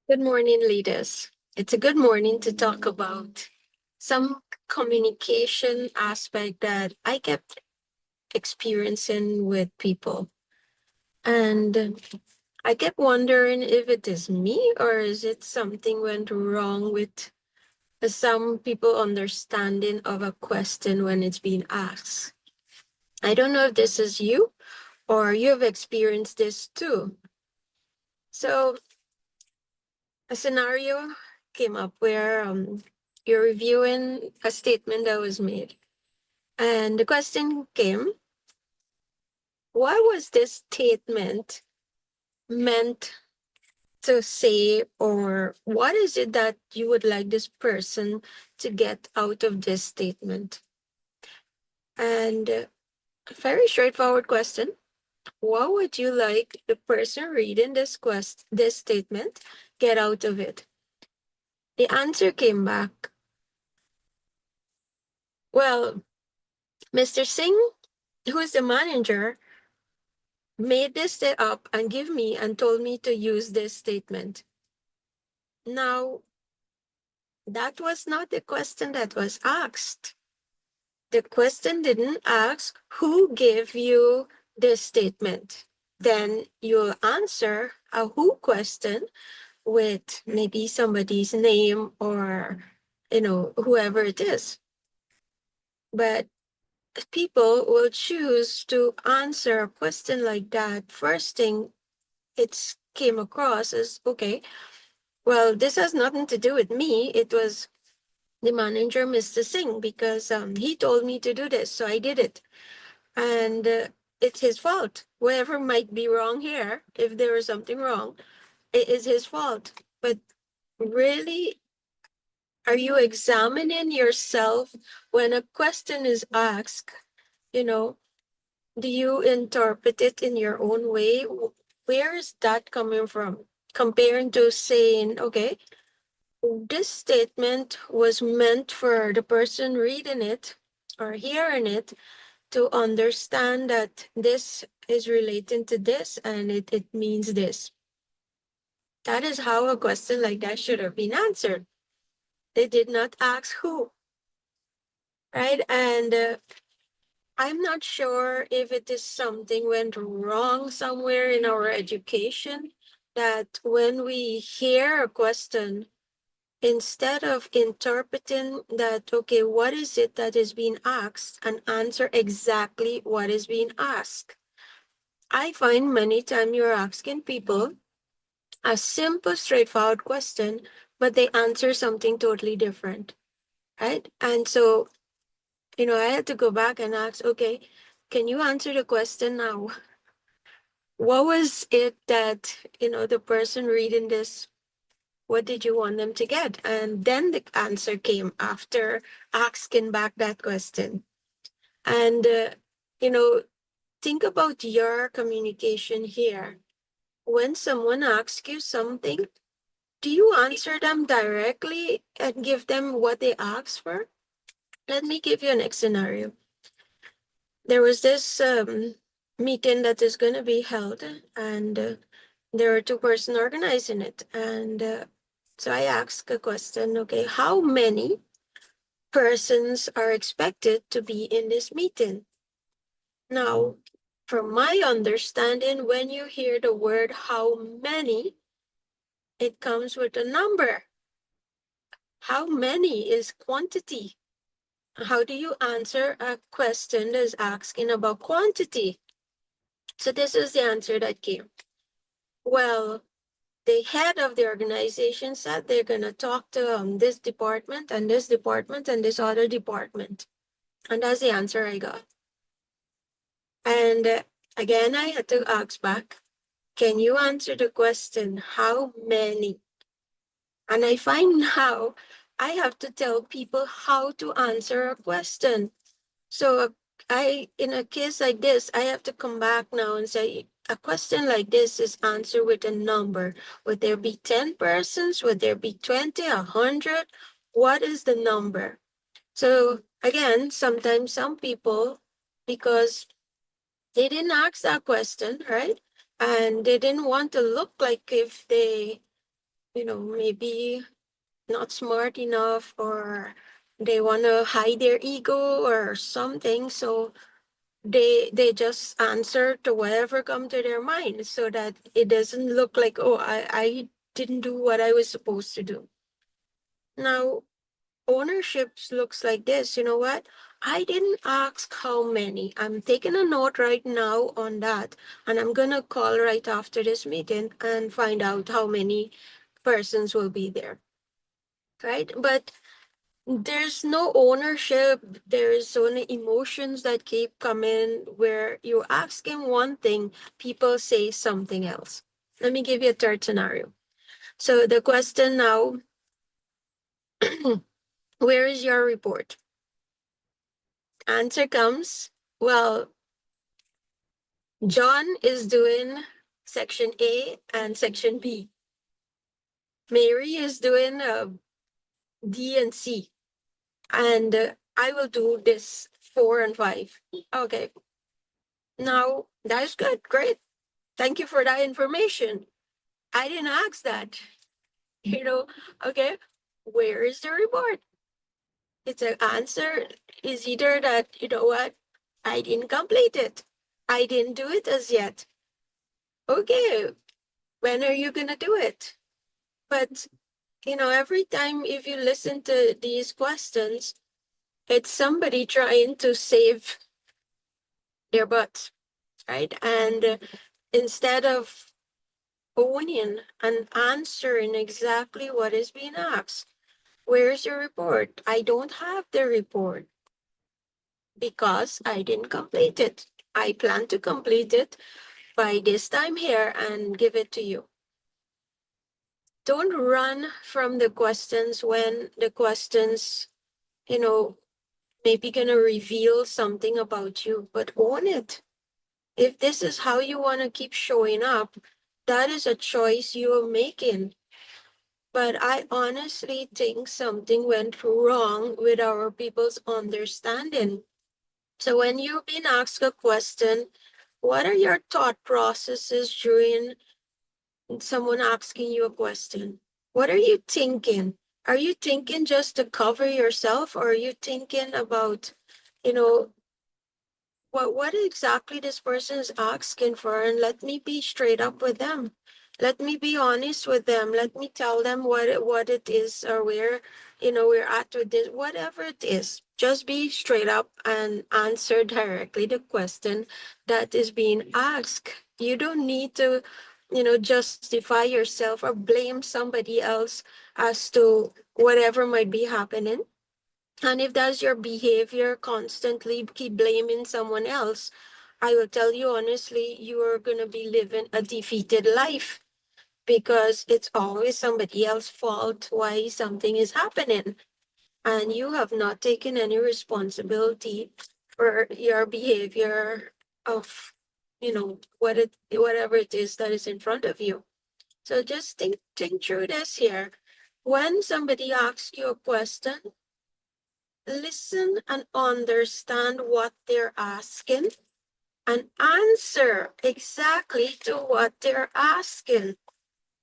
Good morning, leaders. It's a good morning to talk about some communication aspect that I kept experiencing with people. And I kept wondering if it is me or is it something went wrong with some people understanding of a question when it's being asked. I don't know if this is you or you've experienced this too. So a scenario came up where you're reviewing a statement that was made. And the question came, what was this statement meant to say, or what is it that you would like this person to get out of this statement? And very straightforward question. What would you like the person reading this statement get out of it? The answer came back, well, Mr. Singh, who is the manager, made this up and give me and told me to use this statement. Now, that was not the question that was asked. The question didn't ask who gave you this statement. Then you'll answer a who question with maybe somebody's name or, whoever it is. But people will choose to answer a question like that. First thing it came across as, okay, well, this has nothing to do with me. It was the manager, Mr. Singh, because he told me to do this, so I did it. And it's his fault. Whatever might be wrong here, if there is something wrong, it is his fault. But really, are you examining yourself when a question is asked? You know, do you interpret it in your own way? Where is that coming from? Comparing to saying, okay, this statement was meant for the person reading it or hearing it to understand that this is relating to this and it means this. That is how a question like that should have been answered. They did not ask who, right? And I'm not sure if it is something went wrong somewhere in our education that when we hear a question, instead of interpreting that, okay, what is it that is being asked and answer exactly what is being asked. I find many times you're asking people a simple, straightforward question, but they answer something totally different, right? And so, I had to go back and ask, okay, can you answer the question now? What was it that, the person reading this, what did you want them to get? And then the answer came after asking back that question. And, you know, think about your communication here. When someone asks you something, do you answer them directly and give them what they asked for? Let me give you a next scenario. There was this meeting that is going to be held, and there are two persons organizing it. And so I asked a question, okay, how many persons are expected to be in this meeting? Now, from my understanding, when you hear the word how many, it comes with a number. How many is quantity. How do you answer a question that's asking about quantity? So this is the answer that came. Well, the head of the organization said they're going to talk to this department and this department and this other department. And that's the answer I got. And again, I had to ask back, can you answer the question, how many? And I find now I have to tell people how to answer a question. So in a case like this, I have to come back now and say, a question like this is answered with a number. Would there be 10 persons? Would there be 20, 100? What is the number? So again, sometimes some people, because they didn't ask that question, right? And they didn't want to look like if they maybe not smart enough, or they want to hide their ego or something. So they just answer to whatever come to their mind so that it doesn't look like, oh, I didn't do what I was supposed to do. Now, ownership looks like this. You know what? I didn't ask how many. I'm taking a note right now on that, and I'm gonna call right after this meeting and find out how many persons will be there. Right? But there's no ownership. There's only emotions that keep coming where you ask him one thing, people say something else. Let me give you a third scenario. So the question now, where is your report? Answer comes, well, John is doing section A and section B. Mary is doing D and C. And I will do this 4 and 5. Okay. Now, that's good. Great. Thank you for that information. I didn't ask that. Okay. Where is the report? It's an answer is either that, you know what, I didn't complete it. I didn't do it as yet. Okay. When are you going to do it? But, every time if you listen to these questions, it's somebody trying to save their butts, right? And instead of owning and answering exactly what is being asked, where's your report? I don't have the report because I didn't complete it. I plan to complete it by this time here and give it to you. Don't run from the questions when the questions, maybe gonna reveal something about you, but own it. If this is how you want to keep showing up, that is a choice you are making. But I honestly think something went wrong with our people's understanding. So when you've been asked a question, what are your thought processes during someone asking you a question? What are you thinking? Are you thinking just to cover yourself, or are you thinking about, you know, what exactly this person is asking for, and let me be straight up with them. Let me be honest with them. Let me tell them what it is, or where we're at with this, whatever it is. Just be straight up and answer directly the question that is being asked. You don't need to justify yourself or blame somebody else as to whatever might be happening. And if that's your behavior, constantly keep blaming someone else, I will tell you honestly, you are going to be living a defeated life, because it's always somebody else's fault why something is happening. And you have not taken any responsibility for your behavior of, whatever it is that is in front of you. So just think through this here. When somebody asks you a question, listen and understand what they're asking and answer exactly to what they're asking.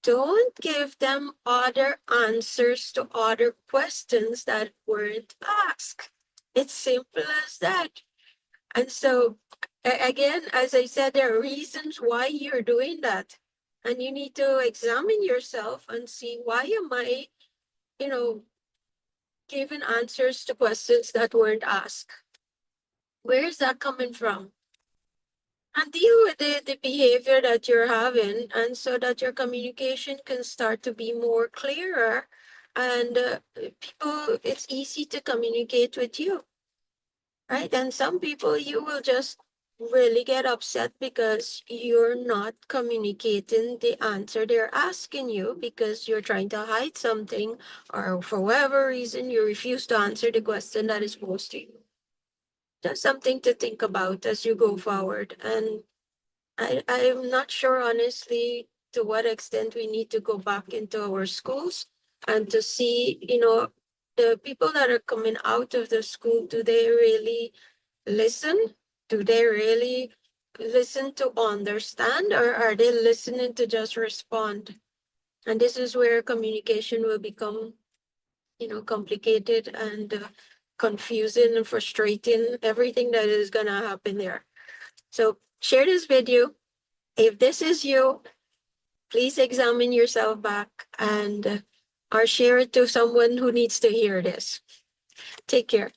Don't give them other answers to other questions that weren't asked. It's simple as that. And so, again, as I said, there are reasons why you're doing that. And you need to examine yourself and see, why am I, giving answers to questions that weren't asked? Where is that coming from? And deal with the behavior that you're having, and so that your communication can start to be more clearer, and people, it's easy to communicate with you, right? And some people, you will just really get upset because you're not communicating the answer they're asking you, because you're trying to hide something, or for whatever reason you refuse to answer the question that is posed to you. Just something to think about as you go forward. And I'm not sure, honestly, to what extent we need to go back into our schools and to see, the people that are coming out of the school, do they really listen? Do they really listen to understand, or are they listening to just respond? And this is where communication will become, complicated and confusing and frustrating, everything that is gonna happen there. So share this video. If this is you, please examine yourself back and or share it to someone who needs to hear this. Take care.